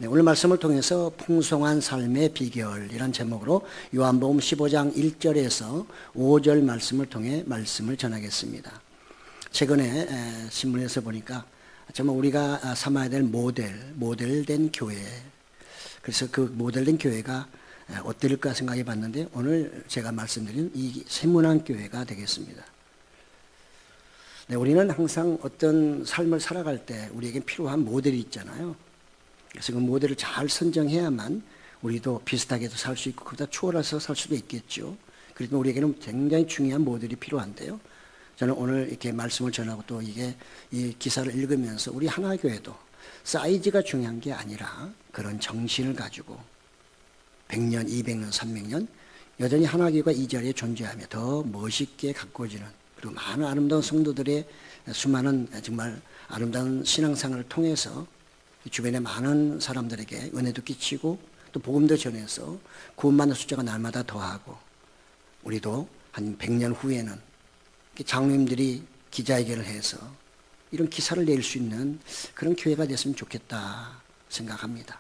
네, 오늘 말씀을 통해서 풍성한 삶의 비결이란 제목으로 요한복음 15장 1절에서 5절 말씀을 통해 말씀을 전하겠습니다. 최근에 신문에서 보니까 정말 우리가 삼아야 될 모델된 교회, 그래서 그 모델된 교회가 어떨까 생각해 봤는데 오늘 제가 말씀드린 이 세문안 교회가 되겠습니다. 네, 우리는 항상 어떤 삶을 살아갈 때 우리에게 필요한 모델이 있잖아요. 그래서 그 모델을 잘 선정해야만 우리도 비슷하게도 살 수 있고 그보다 추월해서 살 수도 있겠죠. 그래서 우리에게는 굉장히 중요한 모델이 필요한데요. 저는 오늘 이렇게 말씀을 전하고 또 이 기사를 읽으면서 우리 하나교회도 사이즈가 중요한 게 아니라 그런 정신을 가지고 100년, 200년, 300년 여전히 하나교회가 이 자리에 존재하며 더 멋있게 가꾸어지는, 그리고 많은 아름다운 성도들의 수많은 정말 아름다운 신앙생활을 통해서 주변에 많은 사람들에게 은혜도 끼치고 또 복음도 전해서 구원받는 숫자가 날마다 더하고, 우리도 한 100년 후에는 장로님들이 기자회견을 해서 이런 기사를 낼 수 있는 그런 교회가 됐으면 좋겠다 생각합니다.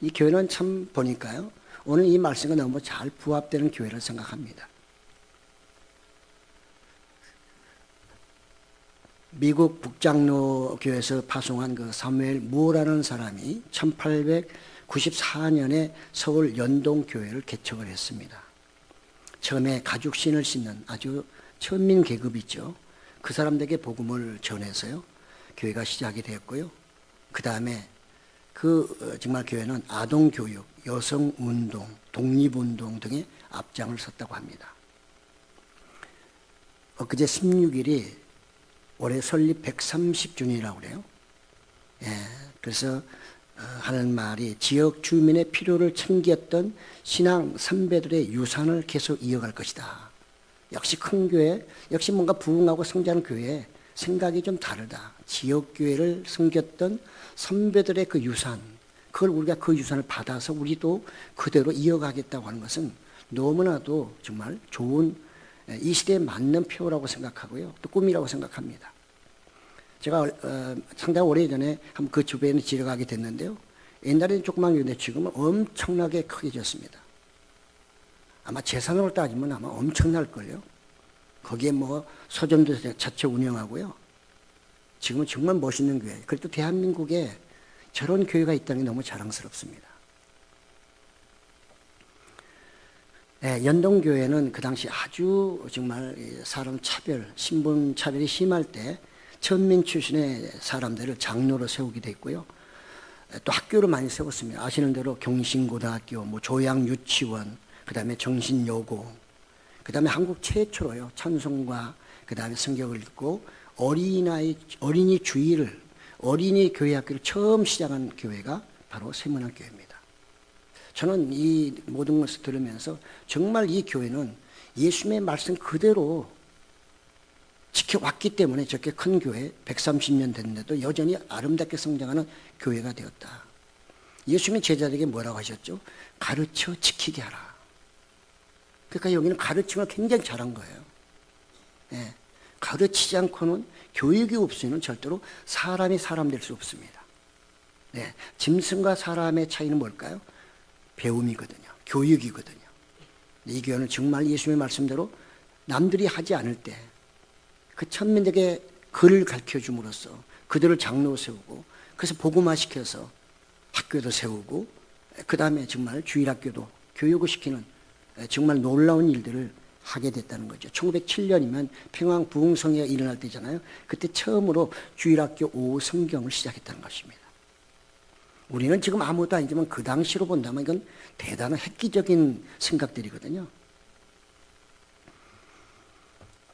이 교회는 참 보니까요, 오늘 이 말씀과 너무 잘 부합되는 교회를 생각합니다. 미국 북장로 교회에서 파송한 그 사무엘 무어라는 사람이 1894년에 서울 연동교회를 개척을 했습니다. 처음에 가죽신을 신는 아주 천민 계급이죠. 그 사람들에게 복음을 전해서요, 교회가 시작이 되었고요. 그 다음에 정말 교회는 아동교육, 여성운동, 독립운동 등의 앞장을 섰다고 합니다. 엊그제 16일이 올해 설립 130주년이라고 그래요. 그래서 하는 말이 지역 주민의 필요를 챙겼던 신앙 선배들의 유산을 계속 이어갈 것이다. 역시 큰 교회, 역시 뭔가 부흥하고 성장하는 교회 생각이 좀 다르다. 지역 교회를 섬겼던 선배들의 그 유산, 그걸 우리가 그 유산을 받아서 우리도 그대로 이어가겠다고 하는 것은 너무나도 정말 좋은, 이 시대에 맞는 표라고 생각하고요, 또 꿈이라고 생각합니다. 제가 상당히 오래전에 한번 그 주변에 지나가게 됐는데요, 옛날에는 조그만 교회인데 지금은 엄청나게 크게 졌습니다. 아마 재산으로 따지면 아마 엄청날걸요. 거기에 뭐 서점도 자체 운영하고요. 지금은 정말 멋있는 교회. 그래도 대한민국에 저런 교회가 있다는 게 너무 자랑스럽습니다. 연동교회는 그 당시 아주 정말 사람 차별, 신분 차별이 심할 때 천민 출신의 사람들을 장로로 세우게 됐고요. 또 학교를 많이 세웠습니다. 아시는 대로 경신고등학교, 조양유치원, 그 다음에 정신여고, 그 다음에 한국 최초로요, 찬송과 그 다음에 성경을 읽고 어린이 주일을, 어린이 교회 학교를 처음 시작한 교회가 바로 세문안 교회입니다. 저는 이 모든 것을 들으면서 정말 이 교회는 예수님의 말씀 그대로 지켜왔기 때문에 저렇게 큰 교회 130년 됐는데도 여전히 아름답게 성장하는 교회가 되었다. 예수님이 제자들에게 뭐라고 하셨죠? 가르쳐 지키게 하라. 그러니까 여기는 가르침을 굉장히 잘한 거예요. 가르치지 않고는, 교육이 없으면 절대로 사람이 사람 될 수 없습니다. 짐승과 사람의 차이는 뭘까요? 배움이거든요. 교육이거든요. 이 교회는 정말 예수님의 말씀대로 남들이 하지 않을 때 그 천민에게 글을 가르쳐 줌으로써 그들을 장로 세우고, 그래서 복음화시켜서 학교도 세우고, 그 다음에 정말 주일학교도 교육을 시키는 정말 놀라운 일들을 하게 됐다는 거죠. 1907년이면 평양 부흥성회가 일어날 때잖아요. 그때 처음으로 주일학교 오후 성경을 시작했다는 것입니다. 우리는 지금 아무것도 아니지만 그 당시로 본다면 이건 대단한 획기적인 생각들이거든요.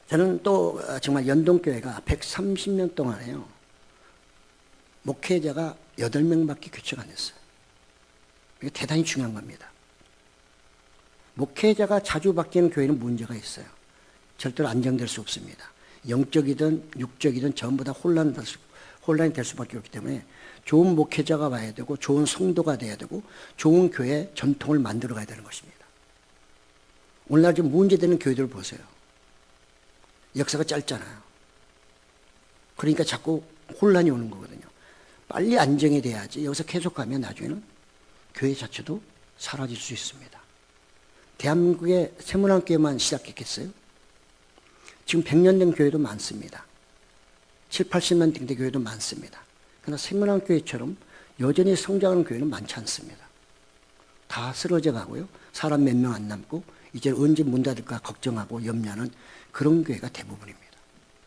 저는 또 정말 연동교회가 130년 동안에요, 목회자가 8명밖에 교체가 안 됐어요. 이게 대단히 중요한 겁니다. 목회자가 자주 바뀌는 교회는 문제가 있어요. 절대로 안정될 수 없습니다. 영적이든 육적이든 전부 다 혼란이 될 수밖에 없기 때문에 좋은 목회자가 와야 되고, 좋은 성도가 돼야 되고, 좋은 교회 전통을 만들어 가야 되는 것입니다. 오늘날 좀 문제되는 교회들을 보세요. 역사가 짧잖아요. 그러니까 자꾸 혼란이 오는 거거든요. 빨리 안정이 돼야지 여기서 계속하면 나중에는 교회 자체도 사라질 수 있습니다. 대한민국의 세문안교회만 시작했겠어요? 지금 100년 된 교회도 많습니다. 7, 80년 된 교회도 많습니다. 그러나 세문안교회처럼 여전히 성장하는 교회는 많지 않습니다. 다 쓰러져 가고요. 사람 몇 명 안 남고 이제 언제 문 닫을까 걱정하고 염려하는 그런 교회가 대부분입니다.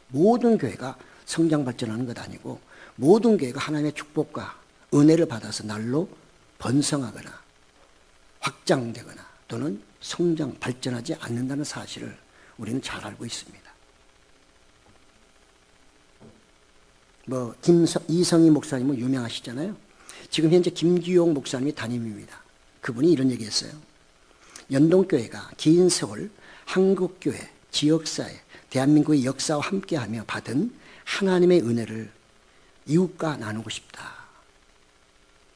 모든 교회가 성장 발전하는 것 아니고 모든 교회가 하나님의 축복과 은혜를 받아서 날로 번성하거나 확장되거나 또는 성장 발전하지 않는다는 사실을 우리는 잘 알고 있습니다. 이성희 목사님은 유명하시잖아요. 지금 현재 김기용 목사님이 담임입니다. 그분이 이런 얘기했어요. 연동교회가 긴 세월 한국교회, 지역사회, 대한민국의 역사와 함께하며 받은 하나님의 은혜를 이웃과 나누고 싶다.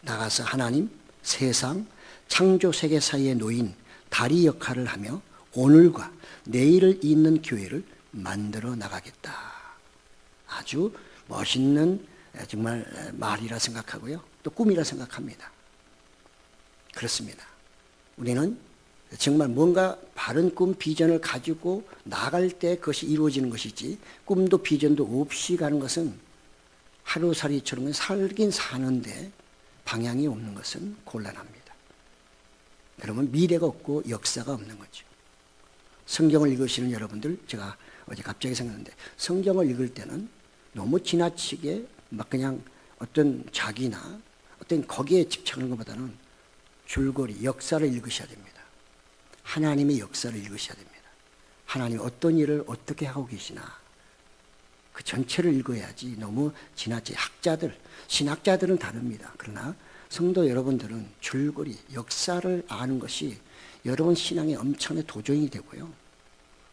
나가서 하나님, 세상, 창조 세계 사이에 놓인 다리 역할을 하며 오늘과 내일을 잇는 교회를 만들어 나가겠다. 아주 멋있는 정말 말이라 생각하고요. 또 꿈이라 생각합니다. 그렇습니다. 우리는 정말 뭔가 바른 꿈, 비전을 가지고 나갈 때 그것이 이루어지는 것이지 꿈도 비전도 없이 가는 것은 하루살이처럼 살긴 사는데 방향이 없는 것은 곤란합니다. 그러면 미래가 없고 역사가 없는 거죠. 성경을 읽으시는 여러분들, 제가 어제 갑자기 생각났는데 성경을 읽을 때는 너무 지나치게 막 그냥 어떤 자기나 어떤 거기에 집착하는 것보다는 줄거리 역사를 읽으셔야 됩니다. 하나님의 역사를 읽으셔야 됩니다. 하나님이 어떤 일을 어떻게 하고 계시나 그 전체를 읽어야지 너무 지나치게 신학자들은 다릅니다. 그러나 성도 여러분들은 줄거리 역사를 아는 것이 여러분 신앙의 엄청난 도전이 되고요.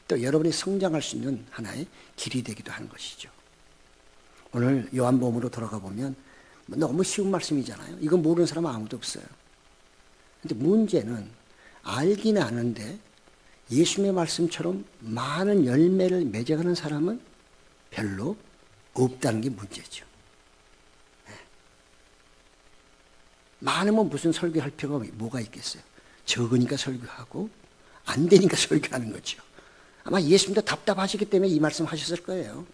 또 여러분이 성장할 수 있는 하나의 길이 되기도 하는 것이죠. 오늘 요한복음으로 돌아가 보면 너무 쉬운 말씀이잖아요. 이건 모르는 사람 아무도 없어요. 근데 문제는 알긴 아는데 예수님의 말씀처럼 많은 열매를 맺어가는 사람은 별로 없다는 게 문제죠. 많으면 무슨 설교할 필요가 뭐가 있겠어요. 적으니까 설교하고 안 되니까 설교하는 거죠. 아마 예수님도 답답하시기 때문에 이 말씀 하셨을 거예요.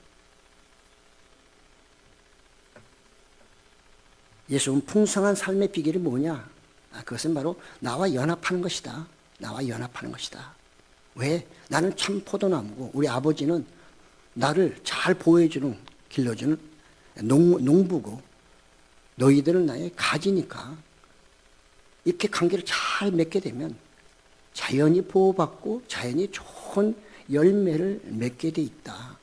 예수는 풍성한 삶의 비결이 뭐냐? 그것은 바로 나와 연합하는 것이다. 나와 연합하는 것이다. 왜? 나는 참 포도나무고 우리 아버지는 나를 잘 보호해주는 길러주는 농부고 너희들은 나의 가지니까 이렇게 관계를 잘 맺게 되면 자연이 보호받고 자연이 좋은 열매를 맺게 돼 있다.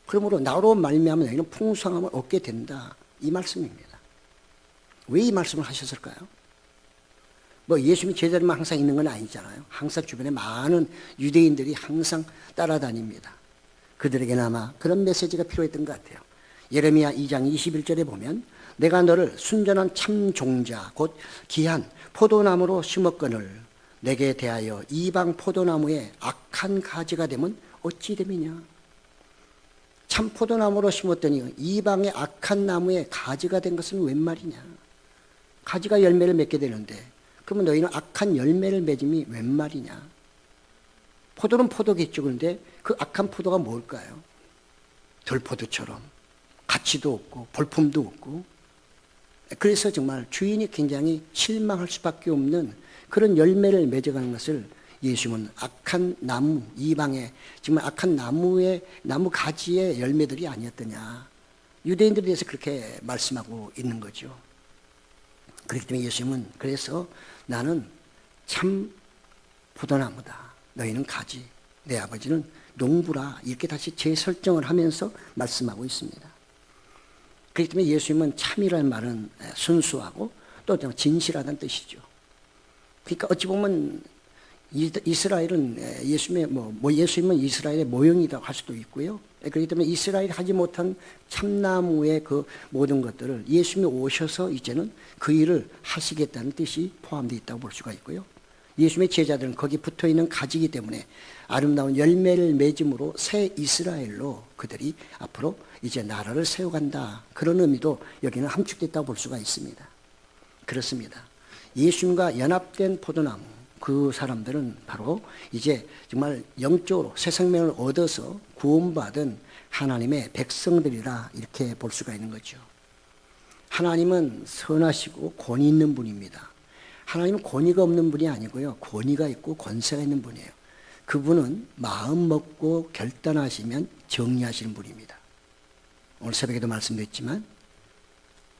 그러므로 나로 말미암아 너희는 풍성함을 얻게 된다. 이 말씀입니다. 왜 이 말씀을 하셨을까요? 예수님이 제자들만 항상 있는 건 아니잖아요. 항상 주변에 많은 유대인들이 항상 따라다닙니다. 그들에게는 아마 그런 메시지가 필요했던 것 같아요. 예레미야 2장 21절에 보면 내가 너를 순전한 참 종자 곧 귀한 포도나무로 심었거늘 내게 대하여 이방 포도나무에 악한 가지가 되면 어찌 됨이냐. 참 포도나무로 심었더니 이방의 악한 나무에 가지가 된 것은 웬 말이냐. 가지가 열매를 맺게 되는데 그러면 너희는 악한 열매를 맺음이 웬 말이냐. 포도는 포도겠죠. 그런데 그 악한 포도가 뭘까요? 들포도처럼 가치도 없고 볼품도 없고 그래서 정말 주인이 굉장히 실망할 수밖에 없는 그런 열매를 맺어가는 것을 예수님은 악한 나무, 이방의 정말 악한 나무 가지의 열매들이 아니었더냐. 유대인들에 대해서 그렇게 말씀하고 있는 거죠. 그렇기 때문에 예수님은 그래서 나는 참 포도나무다. 너희는 가지. 내 아버지는 농부라. 이렇게 다시 재설정을 하면서 말씀하고 있습니다. 그렇기 때문에 예수님은 참이라는 말은 순수하고 또 진실하다는 뜻이죠. 그러니까 어찌 보면 이스라엘은 예수님은 이스라엘의 모형이라고 할 수도 있고요. 그렇기 때문에 이스라엘이 하지 못한 참나무의 그 모든 것들을 예수님이 오셔서 이제는 그 일을 하시겠다는 뜻이 포함되어 있다고 볼 수가 있고요. 예수님의 제자들은 거기 붙어있는 가지이기 때문에 아름다운 열매를 맺음으로 새 이스라엘로 그들이 앞으로 이제 나라를 세워간다. 그런 의미도 여기는 함축됐다고 볼 수가 있습니다. 그렇습니다. 예수님과 연합된 포도나무, 그 사람들은 바로 이제 정말 영적으로 새 생명을 얻어서 구원받은 하나님의 백성들이라 이렇게 볼 수가 있는 거죠. 하나님은 선하시고 권위 있는 분입니다. 하나님은 권위가 없는 분이 아니고요. 권위가 있고 권세가 있는 분이에요. 그분은 마음 먹고 결단하시면 정리하시는 분입니다. 오늘 새벽에도 말씀드렸지만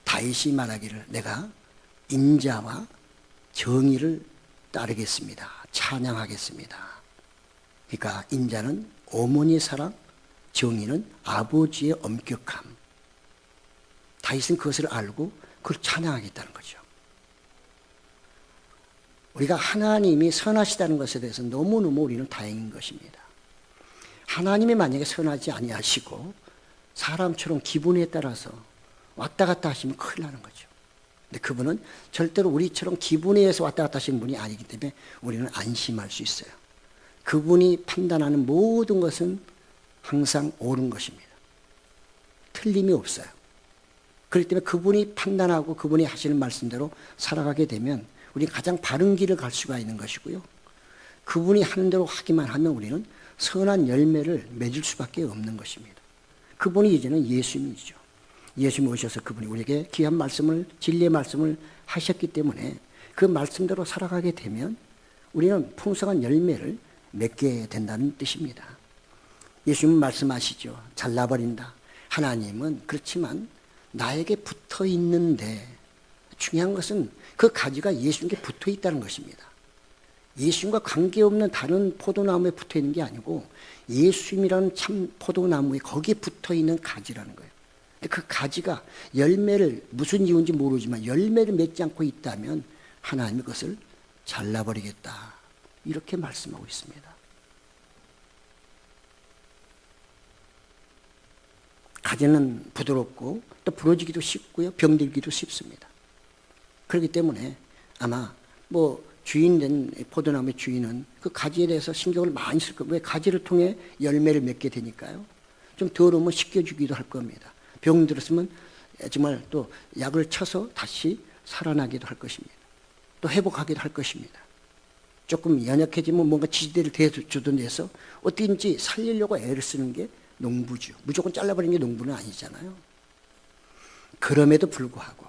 다윗이 말하기를 내가 인자와 정의를 따르겠습니다. 찬양하겠습니다. 그러니까 인자는 어머니의 사랑, 정의는 아버지의 엄격함. 다윗은 그것을 알고 그걸 찬양하겠다는 거죠. 우리가 하나님이 선하시다는 것에 대해서 너무너무 우리는 다행인 것입니다. 하나님이 만약에 선하지 아니하시고 사람처럼 기분에 따라서 왔다 갔다 하시면 큰일 나는 거죠. 근데 그분은 절대로 우리처럼 기분에 의해서 왔다 갔다 하시는 분이 아니기 때문에 우리는 안심할 수 있어요. 그분이 판단하는 모든 것은 항상 옳은 것입니다. 틀림이 없어요. 그렇기 때문에 그분이 판단하고 그분이 하시는 말씀대로 살아가게 되면 우리는 가장 바른 길을 갈 수가 있는 것이고요. 그분이 하는 대로 하기만 하면 우리는 선한 열매를 맺을 수밖에 없는 것입니다. 그분이 이제는 예수님이죠. 예수님이 오셔서 그분이 우리에게 귀한 말씀을, 진리의 말씀을 하셨기 때문에 그 말씀대로 살아가게 되면 우리는 풍성한 열매를 맺게 된다는 뜻입니다. 예수님은 말씀하시죠. 잘라버린다. 하나님은 그렇지만 나에게 붙어 있는데 중요한 것은 그 가지가 예수님께 붙어 있다는 것입니다. 예수님과 관계없는 다른 포도나무에 붙어 있는 게 아니고 예수님이라는 참 포도나무에 거기에 붙어 있는 가지라는 거예요. 그 가지가 열매를 무슨 이유인지 모르지만 열매를 맺지 않고 있다면 하나님이 그것을 잘라버리겠다. 이렇게 말씀하고 있습니다. 가지는 부드럽고 또 부러지기도 쉽고요. 병들기도 쉽습니다. 그렇기 때문에 아마 주인된 포도나무의 주인은 그 가지에 대해서 신경을 많이 쓸 겁니다. 왜 가지를 통해 열매를 맺게 되니까요. 좀 더러우면 씻겨주기도 할 겁니다. 병 들었으면 정말 또 약을 쳐서 다시 살아나기도 할 것입니다. 또 회복하기도 할 것입니다. 조금 연약해지면 뭔가 지지대를 대주던 데서 어떻게든지 살리려고 애를 쓰는 게 농부죠. 무조건 잘라버리는 게 농부는 아니잖아요. 그럼에도 불구하고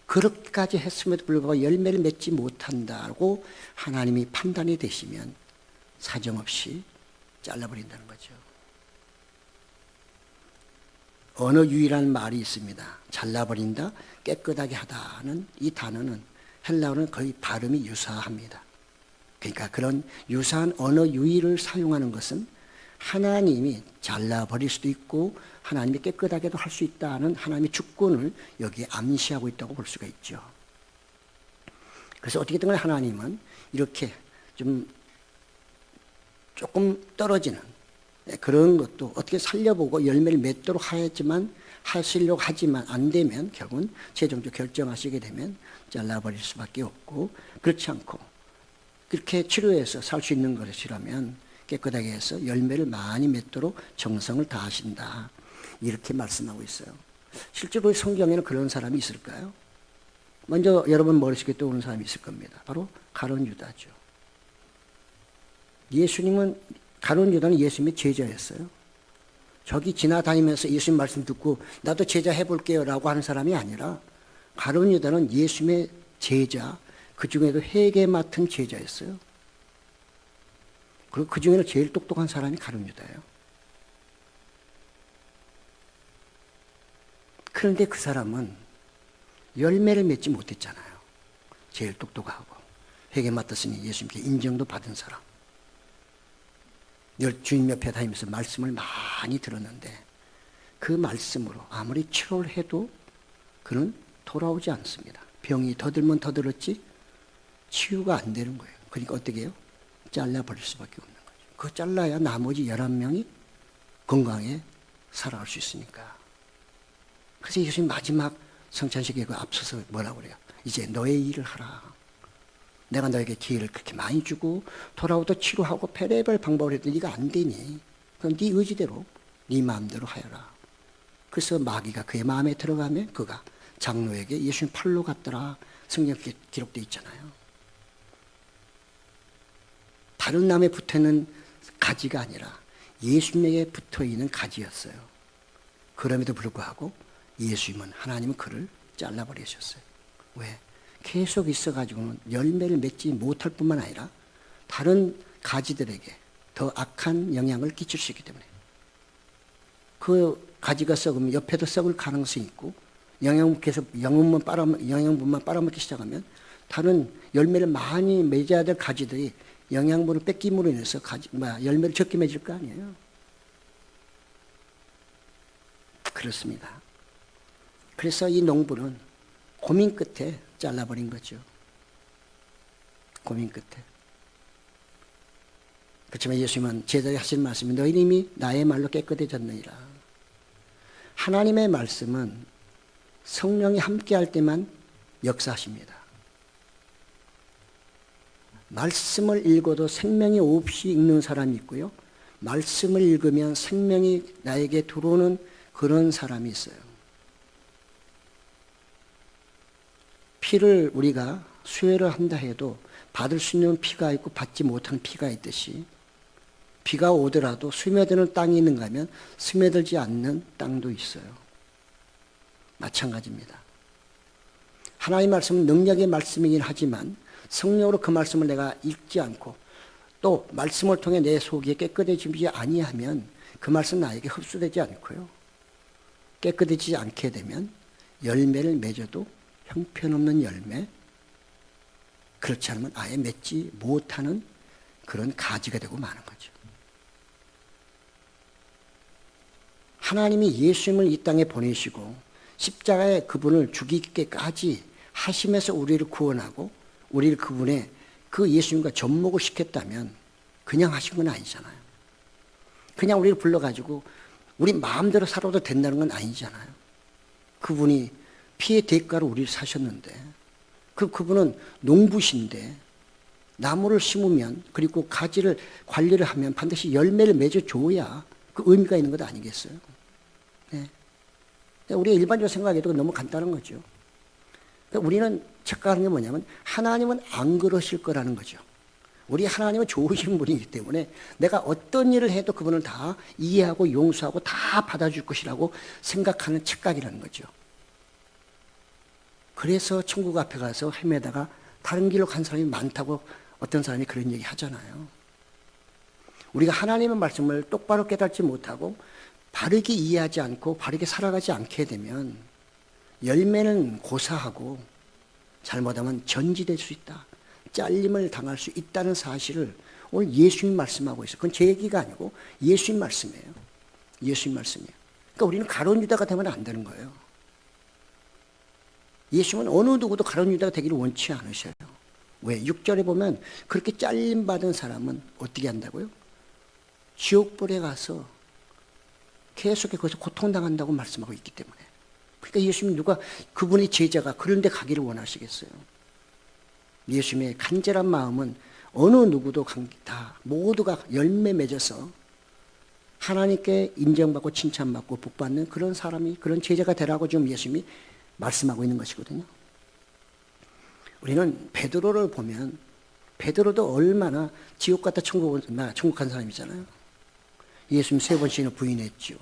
그렇게까지 했음에도 불구하고 열매를 맺지 못한다고 하나님이 판단이 되시면 사정없이 잘라버린다는 거죠. 언어 유희라는 말이 있습니다. 잘라버린다, 깨끗하게 하다는 이 단어는 헬라어는 거의 발음이 유사합니다. 그러니까 그런 유사한 언어 유희를 사용하는 것은 하나님이 잘라버릴 수도 있고 하나님이 깨끗하게도 할 수 있다는 하나님의 주권을 여기에 암시하고 있다고 볼 수가 있죠. 그래서 어떻게든 간에 하나님은 이렇게 조금 떨어지는 그런 것도 어떻게 살려보고 열매를 맺도록 하시려고 하지만 안 되면 결국은 최종적으로 결정하시게 되면 잘라버릴 수밖에 없고, 그렇지 않고 그렇게 치료해서 살 수 있는 것이라면 깨끗하게 해서 열매를 많이 맺도록 정성을 다하신다. 이렇게 말씀하고 있어요. 실제로 성경에는 그런 사람이 있을까요? 먼저 여러분 머릿속에 떠오르는 사람이 있을 겁니다. 바로 가룟 유다죠. 가룟 유다는 예수님의 제자였어요. 저기 지나다니면서 예수님 말씀 듣고 나도 제자 해볼게요 라고 하는 사람이 아니라 가룟 유다는 예수님의 제자, 그 중에도 회개 맡은 제자였어요. 그리고 그 중에는 제일 똑똑한 사람이 가룟 유다예요. 그런데 그 사람은 열매를 맺지 못했잖아요. 제일 똑똑하고 회개 맡았으니 예수님께 인정도 받은 사람. 주님 옆에 다니면서 말씀을 많이 들었는데 그 말씀으로 아무리 치료를 해도 그는 돌아오지 않습니다. 병이 더 들면 더 들었지 치유가 안 되는 거예요. 그러니까 어떻게 해요? 잘라버릴 수밖에 없는 거죠. 그거 잘라야 나머지 11명이 건강에 살아갈 수 있으니까. 그래서 예수님 마지막 성찬식에 그 앞서서 뭐라고 그래요? 이제 너의 일을 하라. 내가 너에게 기회를 그렇게 많이 주고 돌아오도 치료하고 별의별 방법을 해도 네가 안 되니 그럼 네 의지대로 네 마음대로 하여라. 그래서 마귀가 그의 마음에 들어가면 그가 장로에게 예수님 팔로 갔더라. 성경에 기록되어 있잖아요. 다른 남에 붙어있는 가지가 아니라 예수님에게 붙어있는 가지였어요. 그럼에도 불구하고 예수님은 하나님은 그를 잘라버리셨어요. 왜? 계속 있어가지고는 열매를 맺지 못할 뿐만 아니라 다른 가지들에게 더 악한 영향을 끼칠 수 있기 때문에 그 가지가 썩으면 옆에도 썩을 가능성이 있고 영양분만 빨아먹기 시작하면 다른 열매를 많이 맺어야 될 가지들이 영양분을 뺏김으로 인해서 열매를 적게 맺을 거 아니에요. 그렇습니다. 그래서 이 농부는 고민 끝에 잘라버린 거죠. 고민 끝에. 그렇지만 예수님은 제자들이 하신 말씀이 너희는 이미 나의 말로 깨끗해졌느니라. 하나님의 말씀은 성령이 함께할 때만 역사하십니다. 말씀을 읽어도 생명이 없이 읽는 사람이 있고요. 말씀을 읽으면 생명이 나에게 들어오는 그런 사람이 있어요. 피를 우리가 수혈을 한다 해도 받을 수 있는 피가 있고 받지 못하는 피가 있듯이 비가 오더라도 스며드는 땅이 있는가 하면 스며들지 않는 땅도 있어요. 마찬가지입니다. 하나님의 말씀은 능력의 말씀이긴 하지만 성령으로 그 말씀을 내가 읽지 않고 또 말씀을 통해 내 속이 깨끗해지지 아니하면 그 말씀 나에게 흡수되지 않고요. 깨끗해지지 않게 되면 열매를 맺어도 형편없는 열매, 그렇지 않으면 아예 맺지 못하는 그런 가지가 되고 마는 거죠. 하나님이 예수님을 이 땅에 보내시고 십자가에 그분을 죽이기까지 하시면서 우리를 구원하고 우리를 그분의 그 예수님과 접목을 시켰다면 그냥 하신 건 아니잖아요. 그냥 우리를 불러가지고 우리 마음대로 살아도 된다는 건 아니잖아요. 그분이 피의 대가로 우리를 사셨는데 그분은 농부신데 나무를 심으면 그리고 가지를 관리를 하면 반드시 열매를 맺어줘야 그 의미가 있는 것 아니겠어요? 네. 우리가 일반적으로 생각해도 너무 간단한 거죠. 우리는 착각하는 게 뭐냐면 하나님은 안 그러실 거라는 거죠. 우리 하나님은 좋으신 분이기 때문에 내가 어떤 일을 해도 그분을 다 이해하고 용서하고 다 받아줄 것이라고 생각하는 착각이라는 거죠. 그래서 천국 앞에 가서 헤매다가 다른 길로 간 사람이 많다고 어떤 사람이 그런 얘기 하잖아요. 우리가 하나님의 말씀을 똑바로 깨닫지 못하고 바르게 이해하지 않고 바르게 살아가지 않게 되면 열매는 고사하고 잘못하면 전지될 수 있다. 잘림을 당할 수 있다는 사실을 오늘 예수님 말씀하고 있어요. 그건 제 얘기가 아니고 예수님 말씀이에요. 예수님 말씀이에요. 그러니까 우리는 가룟 유다가 되면 안 되는 거예요. 예수님은 어느 누구도 가룟 유다가 되기를 원치 않으셔요. 왜? 6절에 보면 그렇게 잘림 받은 사람은 어떻게 한다고요? 지옥불에 가서 계속해 거기서 고통당한다고 말씀하고 있기 때문에. 그러니까 예수님 누가 그분의 제자가 그런 데 가기를 원하시겠어요? 예수님의 간절한 마음은 어느 누구도 다 모두가 열매 맺어서 하나님께 인정받고 칭찬받고 복받는 그런 사람이 그런 제자가 되라고 지금 예수님이 말씀하고 있는 것이거든요. 우리는 베드로를 보면 베드로도 얼마나 지옥 갔다 천국 간 사람이잖아요. 예수님 3번씩이나 부인했죠.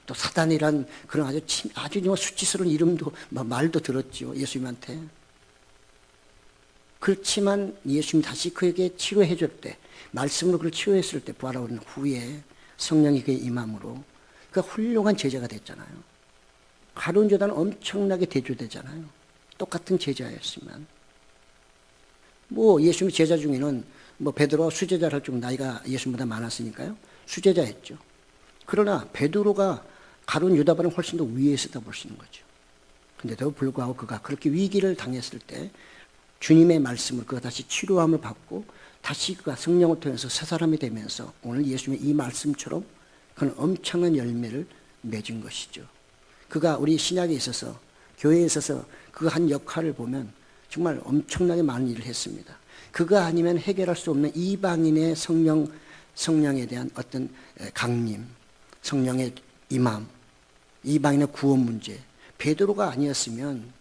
또 사단이란 그런 아주 수치스러운 이름도 말도 들었죠. 예수님한테. 그렇지만 예수님이 다시 그에게 치료해 줄 때 말씀으로 그를 치료했을 때 부활한 후에 성령이 그의 임함으로 그가 훌륭한 제자가 됐잖아요. 가룟 유다는 엄청나게 대조되잖아요. 똑같은 제자였지만 예수님 제자 중에는 베드로가 수제자를 할 정도 나이가 예수님보다 많았으니까요. 수제자였죠. 그러나 베드로가 가룟 유다보다 훨씬 더 위에 있었다 볼 수 있는 거죠. 그런데도 불구하고 그가 그렇게 위기를 당했을 때 주님의 말씀을 그가 다시 치료함을 받고 다시 그가 성령을 통해서 새 사람이 되면서 오늘 예수님의 이 말씀처럼 그는 엄청난 열매를 맺은 것이죠. 그가 우리 신약에 있어서 교회에 있어서 그 한 역할을 보면 정말 엄청나게 많은 일을 했습니다. 그거 아니면 해결할 수 없는 이방인의 성령에 대한 어떤 강림, 성령의 임함, 이방인의 구원 문제. 베드로가 아니었으면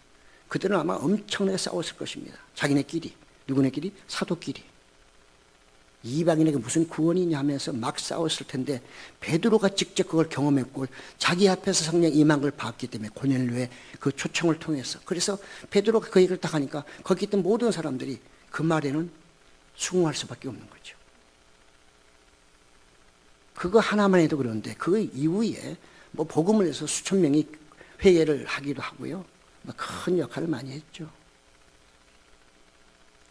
그들은 아마 엄청나게 싸웠을 것입니다. 자기네끼리. 누구네끼리? 사도끼리. 이방인에게 무슨 구원이냐 하면서 막 싸웠을 텐데 베드로가 직접 그걸 경험했고 자기 앞에서 성령 임한 걸 봤기 때문에 고넬료의 그 초청을 통해서 그래서 베드로가 그 얘기를 딱 하니까 거기 있던 모든 사람들이 그 말에는 수긍할 수밖에 없는 거죠. 그거 하나만 해도 그런데 그 이후에 뭐 복음을 해서 수천 명이 회개를 하기도 하고요. 큰 역할을 많이 했죠.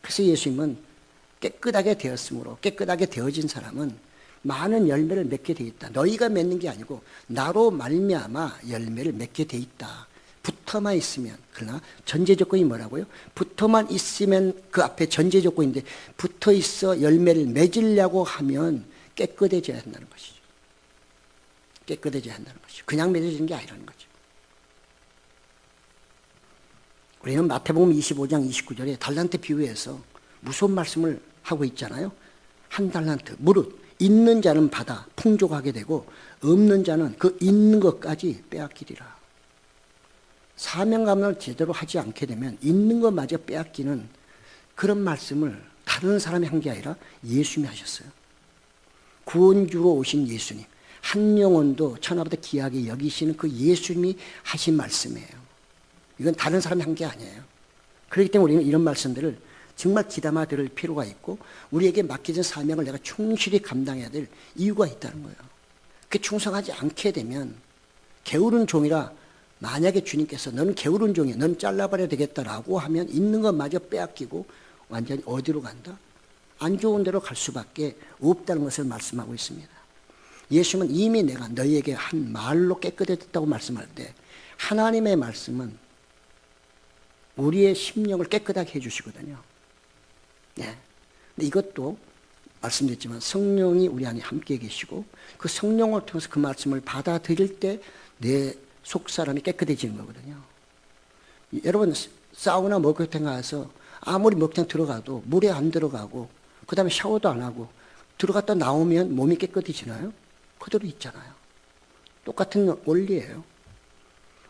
그래서 예수님은 깨끗하게 되었으므로 깨끗하게 되어진 사람은 많은 열매를 맺게 돼 있다. 너희가 맺는 게 아니고 나로 말미암아 열매를 맺게 돼 있다. 붙어만 있으면. 그러나 전제 조건이 뭐라고요? 붙어만 있으면 그 앞에 전제 조건인데 붙어 있어 열매를 맺으려고 하면 깨끗해져야 한다는 것이죠. 깨끗해져야 한다는 것이죠. 그냥 맺어지는 게 아니라는 거죠. 우리는 마태복음 25장 29절에 달란트 비유에서 무서운 말씀을 하고 있잖아요. 한 달란트, 무릇 있는 자는 받아 풍족하게 되고 없는 자는 그 있는 것까지 빼앗기리라. 사명감을 제대로 하지 않게 되면 있는 것마저 빼앗기는 그런 말씀을 다른 사람이 한 게 아니라 예수님이 하셨어요. 구원주로 오신 예수님, 한 영혼도 천하보다 귀하게 여기시는 그 예수님이 하신 말씀이에요. 이건 다른 사람이 한 게 아니에요. 그렇기 때문에 우리는 이런 말씀들을 정말 귀담아 들을 필요가 있고 우리에게 맡겨진 사명을 내가 충실히 감당해야 될 이유가 있다는 거예요. 그 충성하지 않게 되면 게으른 종이라 만약에 주님께서 너는 게으른 종이야, 너는 잘라버려야 되겠다라고 하면 있는 것마저 빼앗기고 완전히 어디로 간다? 안 좋은 데로 갈 수밖에 없다는 것을 말씀하고 있습니다. 예수님은 이미 내가 너희에게 한 말로 깨끗해졌다고 말씀할 때 하나님의 말씀은 우리의 심령을 깨끗하게 해주시거든요. 네. 근데 이것도 말씀드렸지만 성령이 우리 안에 함께 계시고 그 성령을 통해서 그 말씀을 받아들일 때 내 속사람이 깨끗해지는 거거든요. 여러분 사우나 목욕탕 가서 아무리 목욕탕 들어가도 물에 안 들어가고 그 다음에 샤워도 안 하고 들어갔다 나오면 몸이 깨끗해지나요? 그대로 있잖아요. 똑같은 원리예요.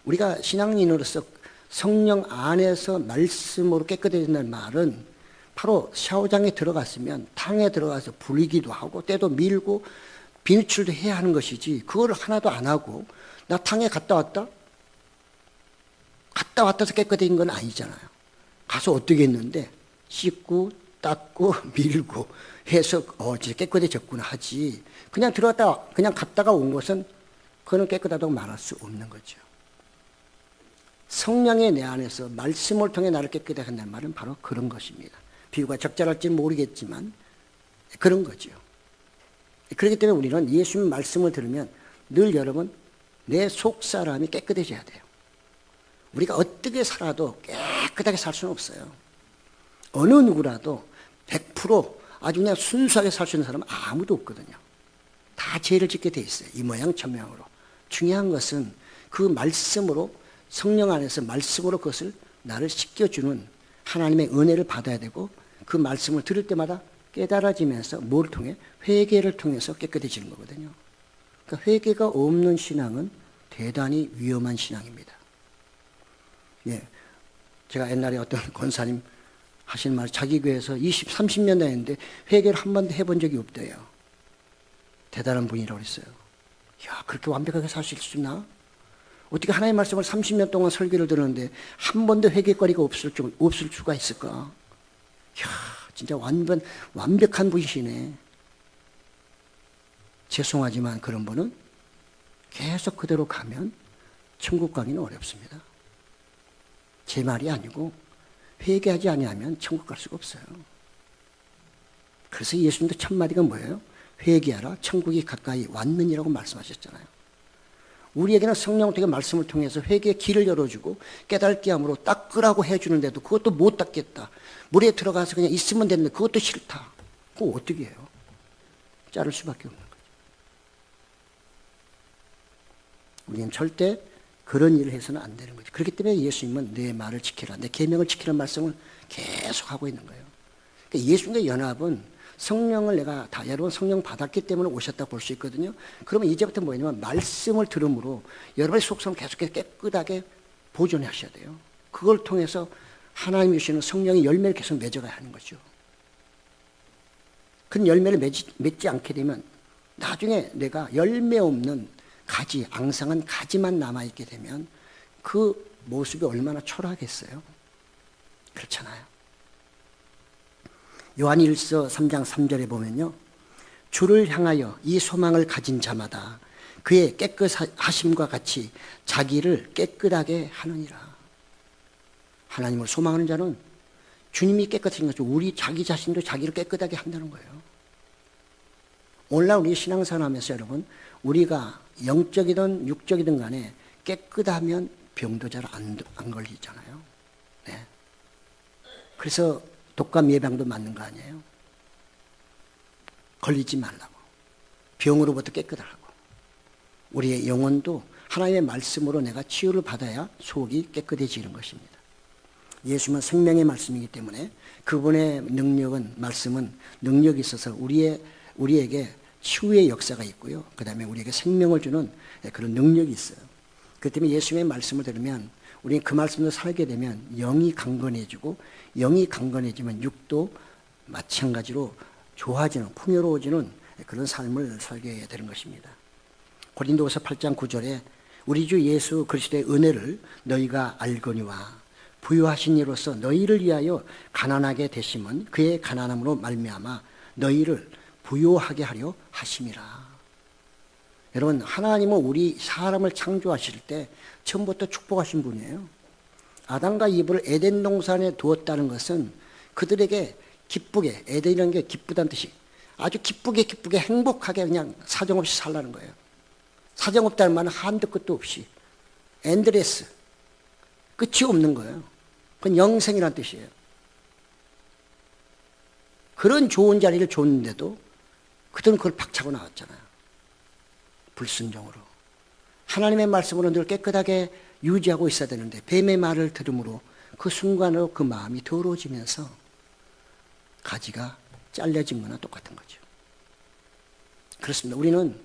우리가 신앙인으로서 성령 안에서 말씀으로 깨끗해진다는 말은 바로 샤워장에 들어갔으면 탕에 들어가서 불기도 하고 때도 밀고 비누칠도 해야 하는 것이지 그거를 하나도 안 하고 나 탕에 갔다 왔다 해서 깨끗해진 건 아니잖아요. 가서 어떻게 했는데 씻고 닦고 밀고 해서 진짜 깨끗해졌구나 하지 그냥 들어갔다 그냥 갔다가 온 것은 그거는 깨끗하다고 말할 수 없는 거죠. 성령의 내 안에서 말씀을 통해 나를 깨끗하게 한다는 말은 바로 그런 것입니다. 비유가 적절할지는 모르겠지만 그런 거죠. 그렇기 때문에 우리는 예수님 말씀을 들으면 늘 여러분 내 속사람이 깨끗해져야 돼요. 우리가 어떻게 살아도 깨끗하게 살 수는 없어요. 어느 누구라도 100% 아주 그냥 순수하게 살 수 있는 사람은 아무도 없거든요. 다 죄를 짓게 돼 있어요. 이 모양 저 모양으로. 중요한 것은 그 말씀으로 성령 안에서 말씀으로 그것을 나를 씻겨주는 하나님의 은혜를 받아야 되고 그 말씀을 들을 때마다 깨달아지면서 뭘 통해? 회개를 통해서 깨끗해지는 거거든요. 그러니까 회개가 없는 신앙은 대단히 위험한 신앙입니다. 예, 제가 옛날에 어떤 권사님 하신 말 자기 교회에서 30년 다녔는데 회개를 한 번도 해본 적이 없대요. 대단한 분이라고 그랬어요. 야, 그렇게 완벽하게 살 수 있나? 어떻게 하나님의 말씀을 30년 동안 설교를 들었는데 한 번도 회개거리가 없을 수가 있을까? 이야, 진짜 완벽한 분이시네. 죄송하지만 그런 분은 계속 그대로 가면 천국 가기는 어렵습니다. 제 말이 아니고 회개하지 아니하면 천국 갈 수가 없어요. 그래서 예수님도 첫 마디가 뭐예요? 회개하라, 천국이 가까이 왔느니라고 말씀하셨잖아요. 우리에게는 성령 되게 말씀을 통해서 회개의 길을 열어주고 깨닫게 함으로 닦으라고 해주는데도 그것도 못 닦겠다. 물에 들어가서 그냥 있으면 되는데 그것도 싫다. 그거 어떻게 해요? 자를 수밖에 없는 거죠. 우리는 절대 그런 일을 해서는 안 되는 거죠. 그렇기 때문에 예수님은 내 말을 지키라, 내 계명을 지키라는 말씀을 계속 하고 있는 거예요. 그러니까 예수님과 연합은 성령을 내가 다 여러분 성령 받았기 때문에 오셨다고 볼 수 있거든요. 그러면 이제부터 뭐냐면 말씀을 들음으로 여러분의 속성을 계속해서 깨끗하게 보존하셔야 돼요. 그걸 통해서 하나님이 주시는 성령의 열매를 계속 맺어가야 하는 거죠. 그런 열매를 맺지 않게 되면 나중에 내가 열매 없는 가지, 앙상한 가지만 남아있게 되면 그 모습이 얼마나 초라하겠어요. 그렇잖아요. 요한 1서 3장 3절에 보면요, 주를 향하여 이 소망을 가진 자마다 그의 깨끗하심과 같이 자기를 깨끗하게 하느니라. 하나님을 소망하는 자는 주님이 깨끗하신 것처럼 우리 자기 자신도 자기를 깨끗하게 한다는 거예요. 오늘날 우리 신앙생활 하면서 여러분, 우리가 영적이든 육적이든 간에 깨끗하면 병도 잘 안 걸리잖아요. 네. 그래서 독감 예방도 맞는 거 아니에요? 걸리지 말라고. 병으로부터 깨끗하라고. 우리의 영혼도 하나님의 말씀으로 내가 치유를 받아야 속이 깨끗해지는 것입니다. 예수님은 생명의 말씀이기 때문에 그분의 능력은, 말씀은 능력이 있어서 우리에게 치유의 역사가 있고요. 그 다음에 우리에게 생명을 주는 그런 능력이 있어요. 그렇기 때문에 예수님의 말씀을 들으면 우리는 그 말씀을 살게 되면 영이 강건해지고, 영이 강건해지면 육도 마찬가지로 좋아지는, 풍요로워지는 그런 삶을 살게 되는 것입니다. 고린도후서 8장 9절에 우리 주 예수 그리스도의 은혜를 너희가 알거니와 부유하신 이로서 너희를 위하여 가난하게 되심은 그의 가난함으로 말미암아 너희를 부유하게 하려 하심이라. 여러분, 하나님은 우리 사람을 창조하실 때 처음부터 축복하신 분이에요. 아담과 이브를 에덴 동산에 두었다는 것은 그들에게 기쁘게, 에덴이라는 게 기쁘다는 뜻이, 아주 기쁘게 행복하게 그냥 사정없이 살라는 거예요. 사정없다는 말은 한도 끝도 없이 엔드레스, 끝이 없는 거예요. 그건 영생이라는 뜻이에요. 그런 좋은 자리를 줬는데도 그들은 그걸 박차고 나왔잖아요. 불순종으로. 하나님의 말씀으로 늘 깨끗하게 유지하고 있어야 되는데 뱀의 말을 들음으로 그 순간으로 그 마음이 더러워지면서 가지가 잘려진 거나 똑같은 거죠. 그렇습니다. 우리는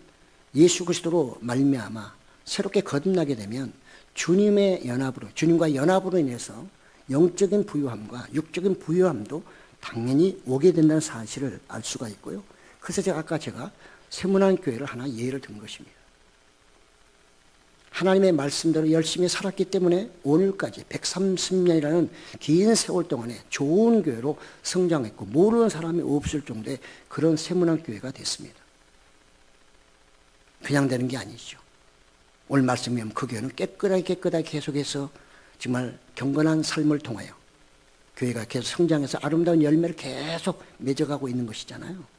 예수 그리스도로 말미암아 새롭게 거듭나게 되면 주님의 연합으로, 주님과 연합으로 인해서 영적인 부유함과 육적인 부유함도 당연히 오게 된다는 사실을 알 수가 있고요. 그래서 아까 제가 세문안교회를 하나 예를 든 것입니다. 하나님의 말씀대로 열심히 살았기 때문에 오늘까지 130년이라는 긴 세월 동안에 좋은 교회로 성장했고 모르는 사람이 없을 정도의 그런 세문안교회가 됐습니다. 그냥 되는 게 아니죠. 오늘 말씀이면 그 교회는 깨끗하게 계속해서 정말 경건한 삶을 통하여 교회가 계속 성장해서 아름다운 열매를 계속 맺어가고 있는 것이잖아요.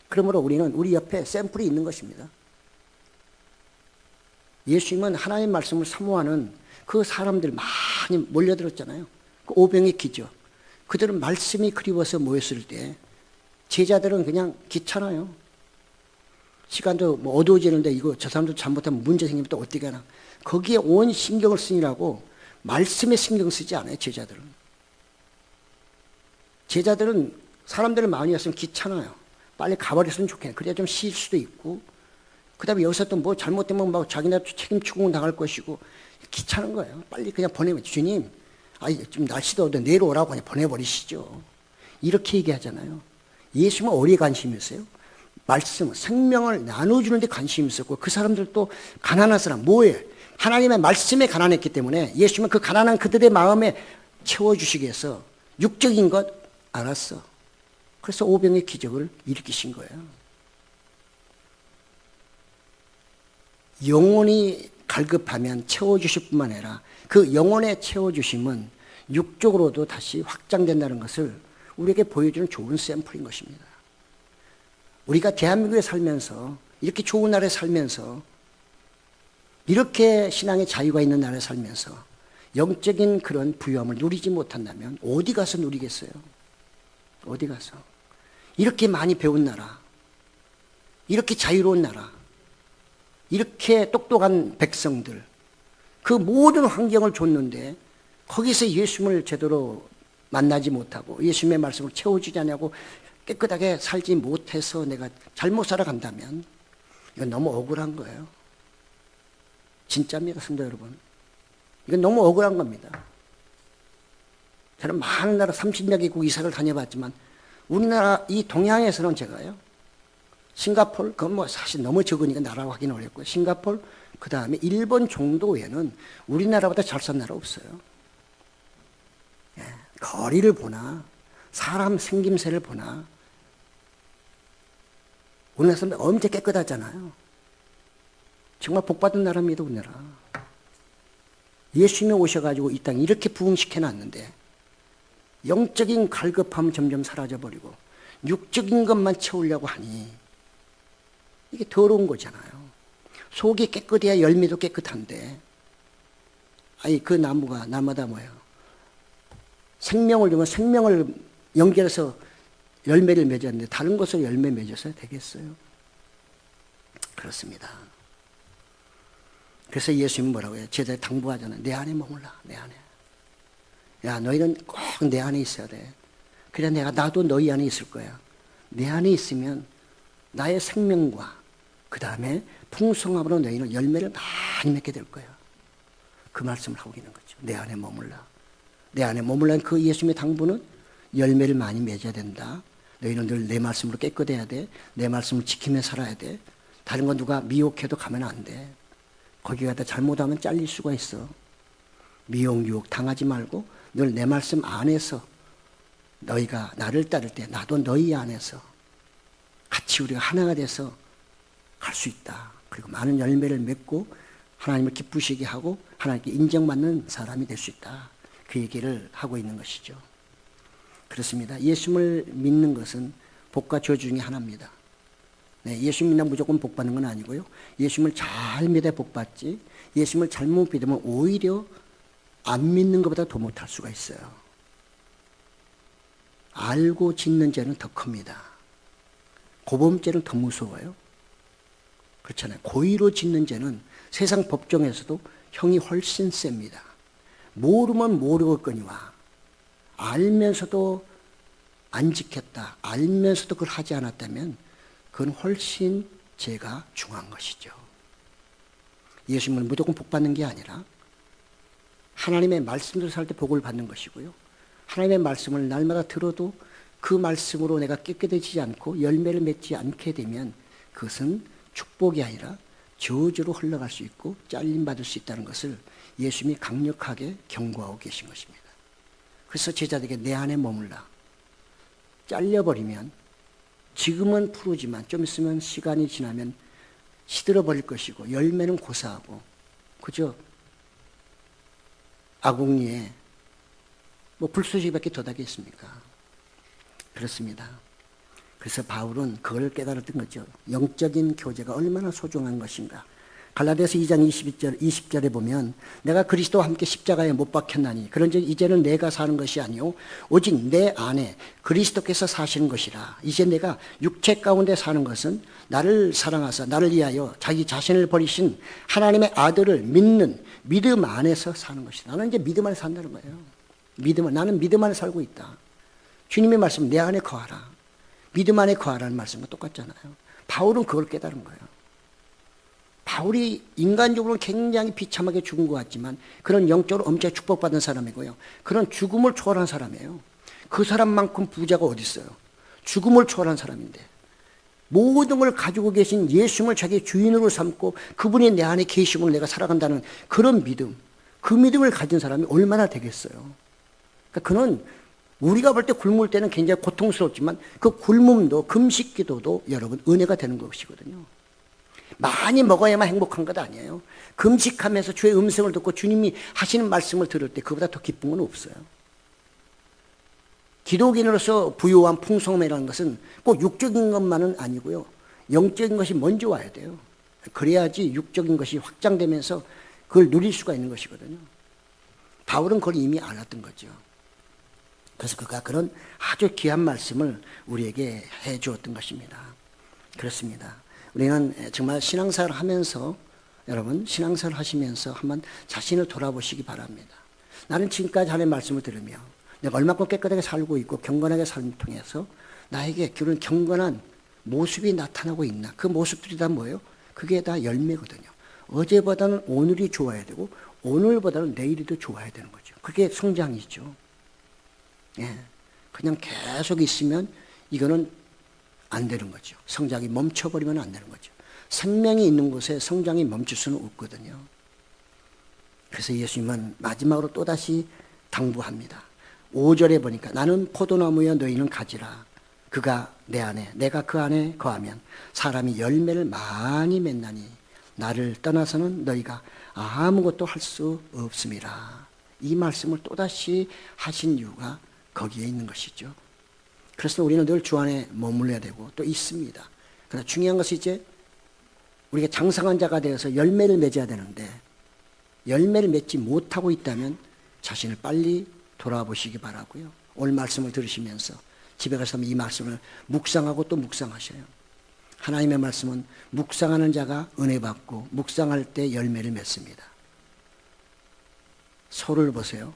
그러므로 우리는 우리 옆에 샘플이 있는 것입니다. 예수님은 하나님의 말씀을 사모하는 그 사람들 많이 몰려들었잖아요. 그 오병의 기적. 그들은 말씀이 그리워서 모였을 때 제자들은 그냥 귀찮아요. 시간도 뭐 어두워지는데 이거 저 사람들 잘못하면 문제 생기면 또 어떻게 하나. 거기에 온 신경을 쓰느라고 말씀에 신경 쓰지 않아요. 제자들은 사람들을 많이 왔으면 귀찮아요. 빨리 가버렸으면 좋겠네. 그래야 좀 쉴 수도 있고, 그 다음에 여기서 또 뭐 잘못되면 막 자기네 책임지고 나갈 것이고, 귀찮은 거예요. 빨리 그냥 보내면, 주님, 좀 날씨도 어두워 내일 오라고 그냥 보내버리시죠. 이렇게 얘기하잖아요. 예수님은 어디에 관심이 있어요? 말씀, 생명을 나눠주는 데 관심이 있었고, 그 사람들도 가난한 사람, 뭐예요? 하나님의 말씀에 가난했기 때문에 예수님은 그 가난한 그들의 마음에 채워주시기 위해서 육적인 것 알았어. 그래서 오병의 기적을 일으키신 거예요. 영혼이 갈급하면 채워주실 뿐만 아니라 그 영혼의 채워주심은 육적으로도 다시 확장된다는 것을 우리에게 보여주는 좋은 샘플인 것입니다. 우리가 대한민국에 살면서 이렇게 좋은 나라에 살면서 이렇게 신앙의 자유가 있는 나라에 살면서 영적인 그런 부유함을 누리지 못한다면 어디 가서 누리겠어요? 어디 가서? 이렇게 많이 배운 나라, 이렇게 자유로운 나라, 이렇게 똑똑한 백성들, 그 모든 환경을 줬는데 거기서 예수님을 제대로 만나지 못하고 예수님의 말씀을 채워주지 않냐고 깨끗하게 살지 못해서 내가 잘못 살아간다면 이건 너무 억울한 거예요. 진짜입니다, 성도 여러분. 이건 너무 억울한 겁니다. 저는 많은 나라 30여 개국 이사를 다녀봤지만 우리나라 이 동양에서는 제가요, 싱가포르, 그건 뭐 사실 너무 적으니까 나라 확인 어렵고요. 싱가포르, 그 다음에 일본 정도 외에는 우리나라보다 잘 산 나라 없어요. 예, 거리를 보나, 사람 생김새를 보나, 우리나라 사람들 엄청 깨끗하잖아요. 정말 복받은 나라입니다, 우리나라. 예수님이 오셔가지고 이 땅 이렇게 부흥시켜 놨는데 영적인 갈급함은 점점 사라져버리고 육적인 것만 채우려고 하니 이게 더러운 거잖아요. 속이 깨끗해야 열매도 깨끗한데, 아니 그 나무가 나마다 뭐예요? 생명을 주면 생명을 연결해서 열매를 맺었는데 다른 것으로 열매 맺어서 되겠어요? 그렇습니다. 그래서 예수님은 뭐라고 해요? 제자에 당부하잖아요. 내 안에 머물라, 내 안에. 야, 너희는 꼭 내 안에 있어야 돼. 그래 나도 너희 안에 있을 거야. 내 안에 있으면 나의 생명과 그 다음에 풍성함으로 너희는 열매를 많이 맺게 될 거야. 그 말씀을 하고 있는 거죠. 내 안에 머물라. 내 안에 머물라는 그 예수님의 당부는 열매를 많이 맺어야 된다. 너희는 늘 내 말씀으로 깨끗해야 돼. 내 말씀을 지키며 살아야 돼. 다른 거 누가 미혹해도 가면 안 돼. 거기 가다 잘못하면 잘릴 수가 있어. 미혹, 유혹 당하지 말고 늘 내 말씀 안에서 너희가 나를 따를 때 나도 너희 안에서 같이 우리가 하나가 돼서 갈 수 있다. 그리고 많은 열매를 맺고 하나님을 기쁘시게 하고 하나님께 인정받는 사람이 될 수 있다. 그 얘기를 하고 있는 것이죠. 그렇습니다. 예수님을 믿는 것은 복과 저주 중에 하나입니다. 네, 예수 믿는 무조건 복 받는 건 아니고요. 예수님을 잘 믿어야 복 받지, 예수님을 잘못 믿으면 오히려 안 믿는 것보다 더 못할 수가 있어요. 알고 짓는 죄는 더 큽니다. 고범죄는 더 무서워요. 그렇잖아요. 고의로 짓는 죄는 세상 법정에서도 형이 훨씬 셉니다. 모르면 모르겠거니와 알면서도 안 지켰다, 알면서도 그걸 하지 않았다면 그건 훨씬 죄가 중한 것이죠. 예수님은 무조건 복 받는 게 아니라 하나님의 말씀대로 살 때 복을 받는 것이고요. 하나님의 말씀을 날마다 들어도 그 말씀으로 내가 깨끗해지지 않고 열매를 맺지 않게 되면 그것은 축복이 아니라 저주로 흘러갈 수 있고 잘림받을 수 있다는 것을 예수님이 강력하게 경고하고 계신 것입니다. 그래서 제자들에게 내 안에 머물라. 잘려버리면 지금은 푸르지만 좀 있으면 시간이 지나면 시들어버릴 것이고 열매는 고사하고, 그죠? 아궁이에 뭐 불쏘시개밖에 더 나겠습니까? 그렇습니다. 그래서 바울은 그걸 깨달았던 거죠. 영적인 교제가 얼마나 소중한 것인가. 갈라디아서 2장 20절에 보면 내가 그리스도와 함께 십자가에 못 박혔나니 그런즉 이제는 내가 사는 것이 아니요 오직 내 안에 그리스도께서 사시는 것이라. 이제 내가 육체 가운데 사는 것은 나를 사랑하사 나를 위하여 자기 자신을 버리신 하나님의 아들을 믿는 믿음 안에서 사는 것이다. 나는 이제 믿음 안에 산다는 거예요. 나는 믿음 안에 살고 있다. 주님의 말씀 내 안에 거하라. 믿음 안에 거하라는 말씀과 똑같잖아요. 바울은 그걸 깨달은 거예요. 바울이 인간적으로 굉장히 비참하게 죽은 것 같지만 그런 영적으로 엄청 축복받은 사람이고요. 그런 죽음을 초월한 사람이에요. 그 사람만큼 부자가 어디 있어요? 죽음을 초월한 사람인데 모든 걸 가지고 계신 예수님을 자기 주인으로 삼고 그분이 내 안에 계심을 내가 살아간다는 그런 믿음, 그 믿음을 가진 사람이 얼마나 되겠어요? 그러니까 그는 우리가 볼 때 굶을 때는 굉장히 고통스럽지만 그 굶음도 금식 기도도 여러분 은혜가 되는 것이거든요. 많이 먹어야만 행복한 것 아니에요. 금식하면서 주의 음성을 듣고 주님이 하시는 말씀을 들을 때 그보다 더 기쁜 건 없어요. 기독인으로서 부유한 풍성함이라는 것은 꼭 육적인 것만은 아니고요. 영적인 것이 먼저 와야 돼요. 그래야지 육적인 것이 확장되면서 그걸 누릴 수가 있는 것이거든요. 바울은 그걸 이미 알았던 거죠. 그래서 그가 그런 아주 귀한 말씀을 우리에게 해 주었던 것입니다. 그렇습니다. 우리는 정말 신앙생활을 하면서 여러분 신앙생활을 하시면서 한번 자신을 돌아보시기 바랍니다. 나는 지금까지 하나님의 말씀을 들으며 내가 얼마큼 깨끗하게 살고 있고 경건하게 삶을 통해서 나에게 그런 경건한 모습이 나타나고 있나. 그 모습들이 다 뭐예요? 그게 다 열매거든요. 어제보다는 오늘이 좋아야 되고 오늘보다는 내일이 더 좋아야 되는 거죠. 그게 성장이죠. 예. 그냥 계속 있으면 이거는 안 되는 거죠. 성장이 멈춰버리면 안 되는 거죠. 생명이 있는 곳에 성장이 멈출 수는 없거든요. 그래서 예수님은 마지막으로 또다시 당부합니다. 5절에 보니까 나는 포도나무여 너희는 가지라. 그가 내 안에 내가 그 안에 거하면 사람이 열매를 많이 맺나니 나를 떠나서는 너희가 아무것도 할 수 없음이라. 이 말씀을 또다시 하신 이유가 거기에 있는 것이죠. 그래서 우리는 늘 주 안에 머물러야 되고 또 있습니다. 그러나 중요한 것은 이제 우리가 장성한 자가 되어서 열매를 맺어야 되는데 열매를 맺지 못하고 있다면 자신을 빨리 돌아보시기 바라고요. 오늘 말씀을 들으시면서 집에 가서 이 말씀을 묵상하고 또 묵상하셔요. 하나님의 말씀은 묵상하는 자가 은혜 받고 묵상할 때 열매를 맺습니다. 소를 보세요.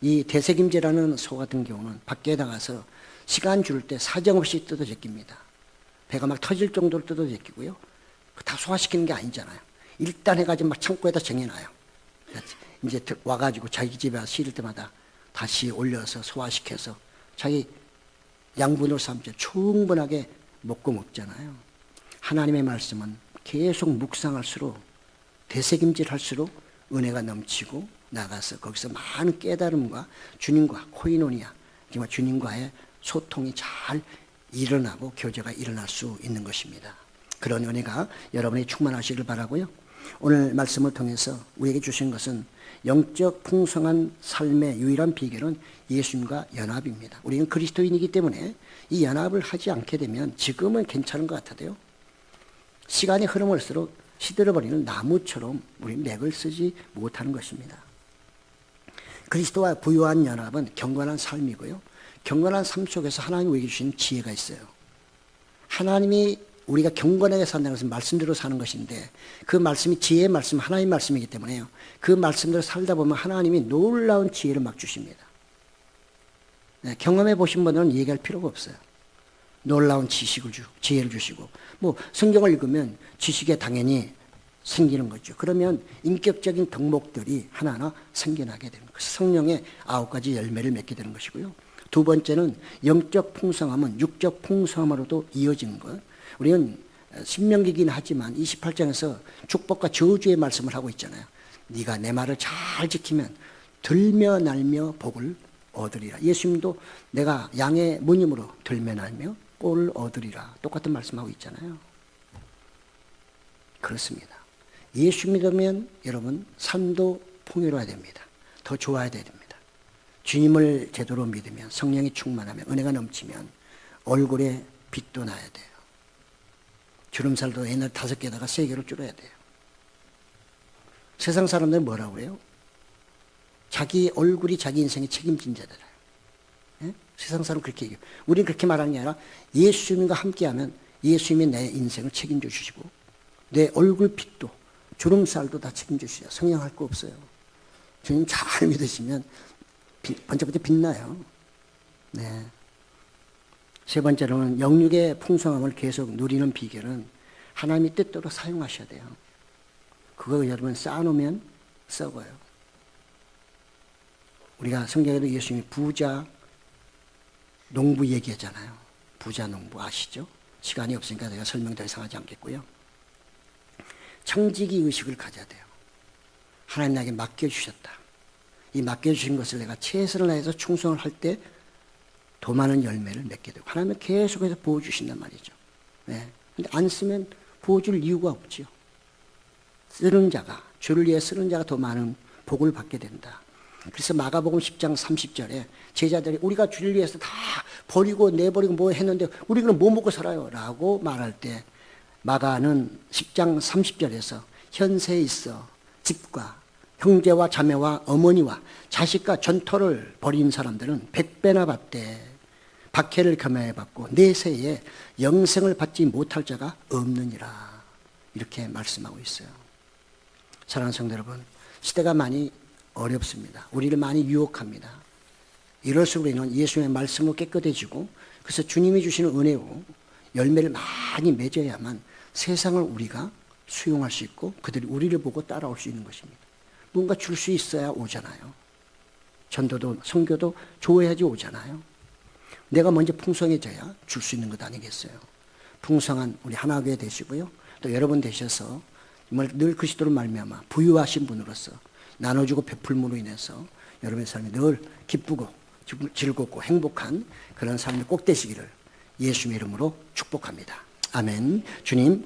이 대세김제라는 소 같은 경우는 밖에 나가서 시간 줄 때 사정없이 뜯어 제낍니다. 배가 막 터질 정도로 뜯어 제끼고요. 다 소화시키는 게 아니잖아요. 일단 해가지고 막 창고에다 정해놔요. 이제 와가지고 자기 집에 와서 실을 때마다 다시 올려서 소화시켜서 자기 양분을 삼죠. 충분하게 먹잖아요. 하나님의 말씀은 계속 묵상할수록 되새김질할수록 은혜가 넘치고 나가서 거기서 많은 깨달음과 주님과 코이노니아, 정말 주님과의 소통이 잘 일어나고 교제가 일어날 수 있는 것입니다. 그런 은혜가 여러분이 충만하시길 바라고요. 오늘 말씀을 통해서 우리에게 주신 것은 영적 풍성한 삶의 유일한 비결은 예수님과 연합입니다. 우리는 그리스도인이기 때문에 이 연합을 하지 않게 되면 지금은 괜찮은 것 같아도요. 시간이 흐름을수록 시들어버리는 나무처럼 우리는 맥을 쓰지 못하는 것입니다. 그리스도와 부유한 연합은 경건한 삶이고요. 경건한 삶 속에서 하나님이 우리에게 주신 지혜가 있어요. 하나님이 우리가 경건하게 산다는 것은 말씀대로 사는 것인데 그 말씀이 지혜의 말씀, 하나님의 말씀이기 때문에요. 그 말씀대로 살다 보면 하나님이 놀라운 지혜를 막 주십니다. 네, 경험해 보신 분들은 얘기할 필요가 없어요. 놀라운 지혜를 주시고 뭐 성경을 읽으면 지식에 당연히 생기는 거죠. 그러면 인격적인 덕목들이 하나하나 생겨나게 되는 거예요. 성령의 9가지 열매를 맺게 되는 것이고요. 두 번째는 영적 풍성함은 육적 풍성함으로도 이어지는 것. 우리는 신명기긴 하지만 28장에서 축복과 저주의 말씀을 하고 있잖아요. 네가 내 말을 잘 지키면 들며 날며 복을 얻으리라. 예수님도 내가 양의 무님으로 들며 날며 꼴을 얻으리라. 똑같은 말씀하고 있잖아요. 그렇습니다. 예수 믿으면 여러분 삶도 풍요로워야 됩니다. 더 좋아야 됩니다. 주님을 제대로 믿으면 성령이 충만하면 은혜가 넘치면 얼굴에 빛도 나야 돼요. 주름살도 옛날 5개다가 3개로 줄여야 돼요. 세상 사람들은 뭐라고 해요? 자기 얼굴이 자기 인생에 책임진 자들이에요. 예? 세상 사람은 그렇게 얘기해요. 우리는 그렇게 말하는 게 아니라 예수님과 함께하면 예수님이 내 인생을 책임져 주시고 내 얼굴 빛도 주름살도 다 책임져 주셔요. 성형할 거 없어요. 주님 잘 믿으시면 번쩍번쩍 빛나요. 네. 세 번째로는 영육의 풍성함을 계속 누리는 비결은 하나님이 뜻대로 사용하셔야 돼요. 그거 여러분 쌓아놓으면 썩어요. 우리가 성경에도 예수님이 부자, 농부 얘기하잖아요. 부자, 농부 아시죠? 시간이 없으니까 제가 설명 더 이상 하지 않겠고요. 청지기 의식을 가져야 돼요. 하나님 나에게 맡겨주셨다. 이 맡겨주신 것을 내가 최선을 다해서 충성을 할 때 더 많은 열매를 맺게 되고 하나님은 계속해서 부어주신단 말이죠. 네. 근데 안 쓰면 부어줄 이유가 없죠. 쓰는 자가, 주를 위해 쓰는 자가 더 많은 복을 받게 된다. 그래서 마가복음 10장 30절에 제자들이 우리가 주를 위해서 다 버리고 내버리고 뭐 했는데 우리는 뭐 먹고 살아요? 라고 말할 때 마가는 10장 30절에서 현세에 있어 집과 형제와 자매와 어머니와 자식과 전토를 벌인 사람들은 100배나 받되 박해를 겸하여 받고 내세에 영생을 받지 못할 자가 없느니라. 이렇게 말씀하고 있어요. 사랑하는 성도 여러분, 시대가 많이 어렵습니다. 우리를 많이 유혹합니다. 이럴수록 우리는 예수님의 말씀으로 깨끗해지고 그래서 주님이 주시는 은혜로 열매를 많이 맺어야만 세상을 우리가 수용할 수 있고 그들이 우리를 보고 따라올 수 있는 것입니다. 뭔가 줄 수 있어야 오잖아요. 전도도 선교도 좋아야지 오잖아요. 내가 먼저 풍성해져야 줄 수 있는 것 아니겠어요. 풍성한 우리 하나교회 되시고요. 또 여러분 되셔서 정말 늘 그리스도로 말미암아 부유하신 분으로서 나눠주고 베풀므로 인해서 여러분의 삶이 늘 기쁘고 즐겁고 행복한 그런 삶이 꼭 되시기를 예수님의 이름으로 축복합니다. 아멘. 주님